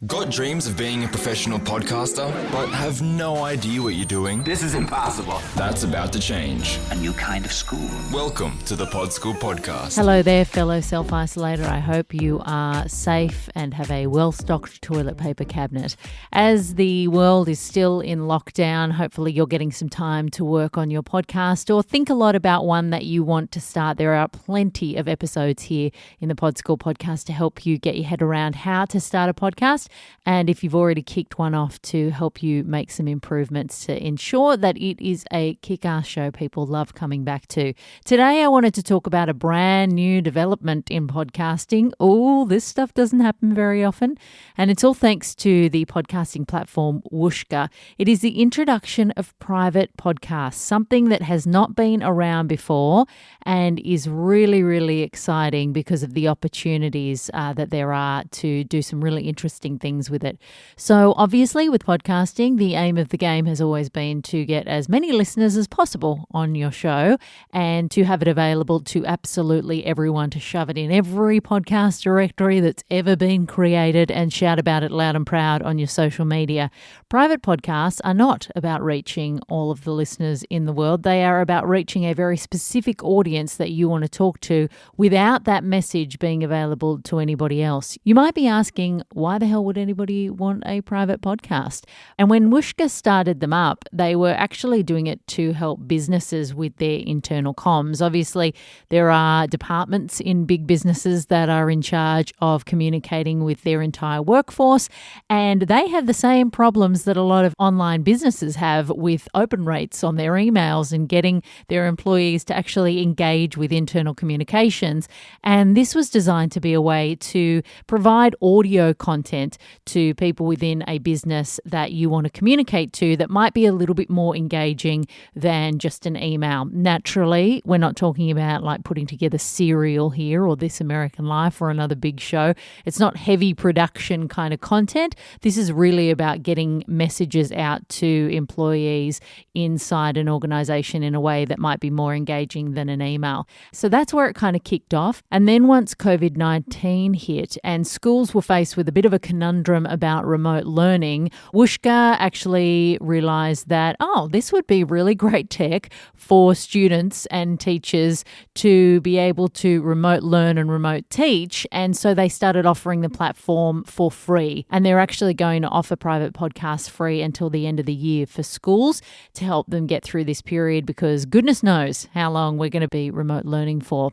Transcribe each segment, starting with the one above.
Got dreams of being a professional podcaster, but have no idea what you're doing? This is impossible. That's about to change. A new kind of school. Welcome to the Pod School Podcast. Hello there, fellow self-isolator. I hope you are safe and have a well-stocked toilet paper cabinet. As the world is still in lockdown, hopefully you're getting some time to work on your podcast or think a lot about one that you want to start. There are plenty of episodes here in the Pod School Podcast to help you get your head around how to start a podcast. And if you've already kicked one off, to help you make some improvements to ensure that it is a kick-ass show people love coming back to. Today, I wanted to talk about a brand new development in podcasting. Oh, this stuff doesn't happen very often. And it's all thanks to the podcasting platform Whooshkaa. It is the introduction of private podcasts, something that has not been around before and is really, really exciting because of the opportunities that there are to do some really interesting things with it. So obviously with podcasting, the aim of the game has always been to get as many listeners as possible on your show and to have it available to absolutely everyone, to shove it in every podcast directory that's ever been created and shout about it loud and proud on your social media. Private podcasts are not about reaching all of the listeners in the world. They are about reaching a very specific audience that you want to talk to without that message being available to anybody else. You might be asking, why the hell would anybody want a private podcast? And when Whooshkaa started them up, they were actually doing it to help businesses with their internal comms. Obviously, there are departments in big businesses that are in charge of communicating with their entire workforce, and they have the same problems that a lot of online businesses have with open rates on their emails and getting their employees to actually engage with internal communications. And this was designed to be a way to provide audio content to people within a business that you want to communicate to that might be a little bit more engaging than just an email. Naturally, we're not talking about like putting together Serial here or This American Life or another big show. It's not heavy production kind of content. This is really about getting messages out to employees inside an organization in a way that might be more engaging than an email. So that's where it kind of kicked off. And then once COVID-19 hit and schools were faced with a bit of a conundrum about remote learning, Whooshkaa actually realized that, this would be really great tech for students and teachers to be able to remote learn and remote teach. And so they started offering the platform for free. And they're actually going to offer private podcasts free until the end of the year for schools to help them get through this period, because goodness knows how long we're going to be remote learning for.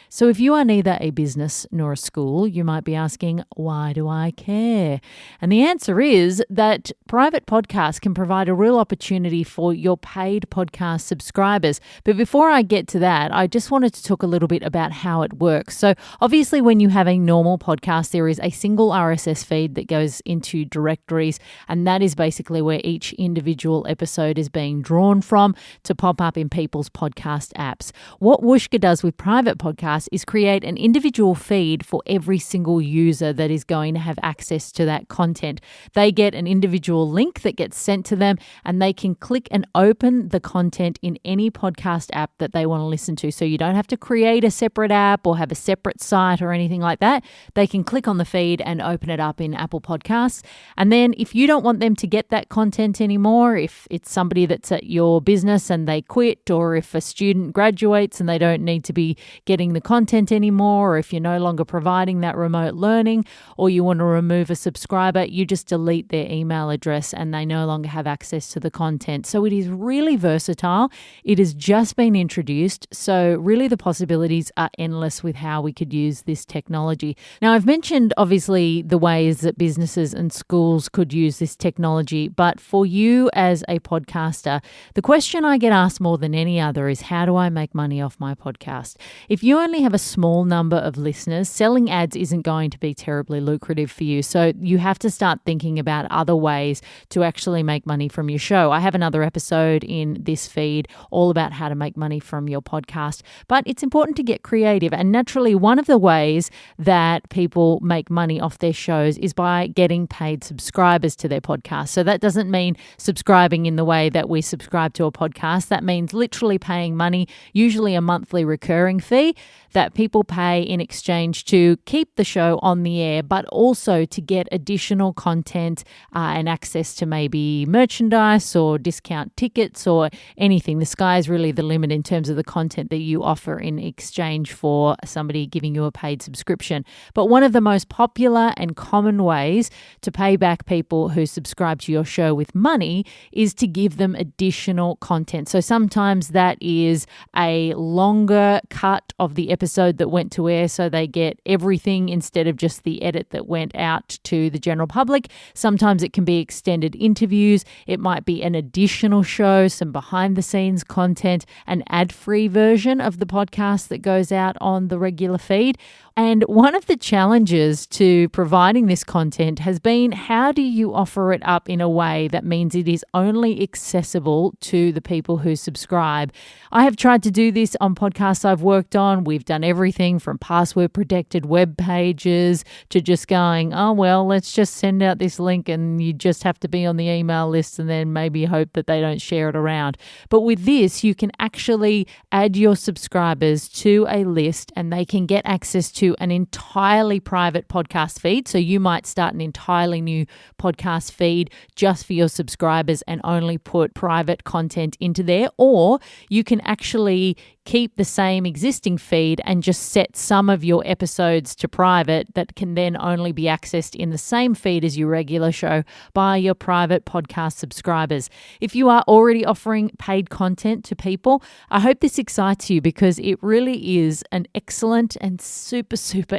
So if you are neither a business nor a school, you might be asking, why do I care? And the answer is that private podcasts can provide a real opportunity for your paid podcast subscribers. But before I get to that, I just wanted to talk a little bit about how it works. So obviously when you have a normal podcast, there is a single RSS feed that goes into directories, and that is basically where each individual episode is being drawn from to pop up in people's podcast apps. What Whooshkaa does with private podcasts is create an individual feed for every single user that is going to have access to that content. They get an individual link that gets sent to them, and they can click and open the content in any podcast app that they want to listen to. So you don't have to create a separate app or have a separate site or anything like that. They can click on the feed and open it up in Apple Podcasts. And then if you don't want them to get that content anymore, if it's somebody that's at your business and they quit, or if a student graduates and they don't need to be getting the content anymore, or if you're no longer providing that remote learning, or you want to remove a subscriber, you just delete their email address and they no longer have access to the content. So it is really versatile. It has just been introduced. So really the possibilities are endless with how we could use this technology. Now, I've mentioned obviously the ways that businesses and schools could use this technology, but for you as a podcaster, the question I get asked more than any other is, how do I make money off my podcast? If you only have a small number of listeners, selling ads isn't going to be terribly lucrative for you. So you have to start thinking about other ways to actually make money from your show. I have another episode in this feed all about how to make money from your podcast, but it's important to get creative. And naturally, one of the ways that people make money off their shows is by getting paid subscribers to their podcast. So that doesn't mean subscribing in the way that we subscribe to a podcast. That means literally paying money, usually a monthly recurring fee, that people pay in exchange to keep the show on the air, but also to get additional content and access to maybe merchandise or discount tickets or anything. The sky is really the limit in terms of the content that you offer in exchange for somebody giving you a paid subscription. But one of the most popular and common ways to pay back people who subscribe to your show with money is to give them additional content. So sometimes that is a longer cut of the episode that went to air, so they get everything instead of just the edit that went out to the general public. Sometimes it can be extended interviews. It might be an additional show, some behind the scenes content, an ad-free version of the podcast that goes out on the regular feed. And one of the challenges to providing this content has been, how do you offer it up in a way that means it is only accessible to the people who subscribe? I have tried to do this on podcasts I've worked on. We've done everything from password protected web pages to just going, oh, well, let's just send out this link and you just have to be on the email list and then maybe hope that they don't share it around. But with this, you can actually add your subscribers to a list and they can get access to an entirely private podcast feed. So you might start an entirely new podcast feed just for your subscribers and only put private content into there, or you can actually keep the same existing feed and just set some of your episodes to private that can then only be accessed in the same feed as your regular show by your private podcast subscribers. If you are already offering paid content to people, I hope this excites you because it really is an excellent and super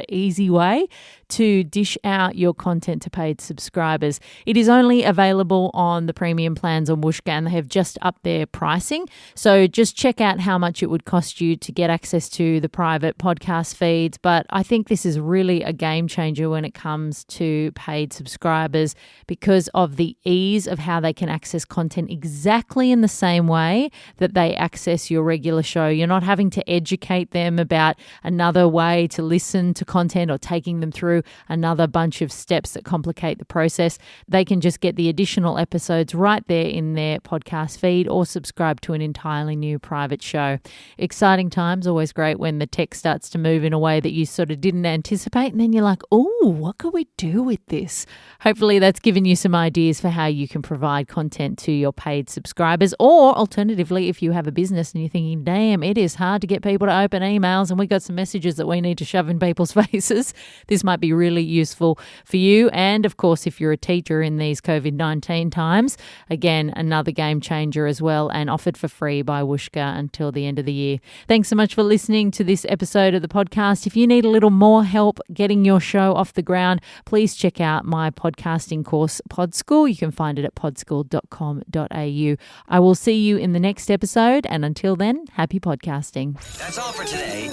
easy way to dish out your content to paid subscribers. It is only available on the premium plans on Whooshkaa and they have just upped their pricing. So just check out how much it would cost you to get access to the private podcast feeds. But I think this is really a game changer when it comes to paid subscribers because of the ease of how they can access content exactly in the same way that they access your regular show. You're not having to educate them about another way to listen to content or taking them through another bunch of steps that complicate the process. They can just get the additional episodes right there in their podcast feed or subscribe to an entirely new private show. Exciting times, always great when the tech starts to move in a way that you sort of didn't anticipate and then you're like, oh, what could we do with this? Hopefully that's given you some ideas for how you can provide content to your paid subscribers, or alternatively, if you have a business and you're thinking, damn, it is hard to get people to open emails and we got some messages that we need to shove in people's faces, this might be really useful for you. And of course, if you're a teacher in these COVID-19 times, again, another game changer as well, and offered for free by Whooshkaa until the end of the year. Thanks so much for listening to this episode of the podcast. If you need a little more help getting your show off the ground, please check out my podcasting course, Pod School. You can find it at podschool.com.au. I will see you in the next episode, and until then, happy podcasting. That's all for today.